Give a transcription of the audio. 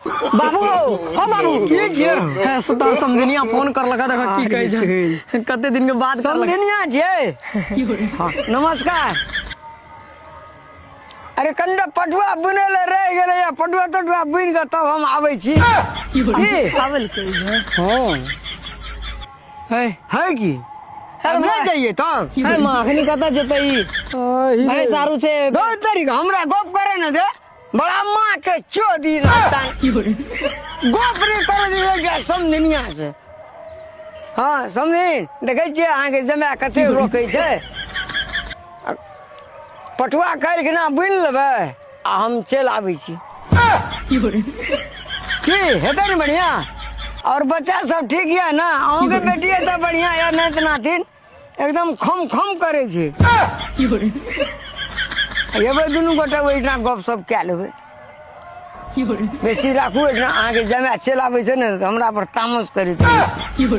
बाबू हो बाबू की छियै है सुतार समझनिया फोन कर लगा देखा की कहै छै कते दिन के बाद समझनिया छियै हाँ नमस्कार अरे कनिटा पटुआ बुने ले रह गेलै या पटुआ तटुआ बुनि के तब हम आबै छी की आवल कहै हाँ है की अब नहीं जाइए तब है मां अखनी कता जेतै भाई सारू छे दो तारीख हमरा गप करे न दे बड़ा माँ के चोदी लगता गप नहीं करे दिले क्या समझनिया से हाँ समझिन देखे छियै अहाँके जमा कते रोकै छै पटुआ काल्हि खना बुनि लेबै आ हम चलि आबै छी की हेतै ने बढ़िया और बच्चा सब ठीक यऽ ना अहूँके बेटी है तो बढ़िया यऽ नहीं तो नाथिन एकदम खम खम करे छै एबै दुनू गोटे ओहिठाम गप सप कए लेबै बेसी राखू एहिठाम अहाँके जमा चलि आबै छै ने हमरा पर तामस करैत रहै छै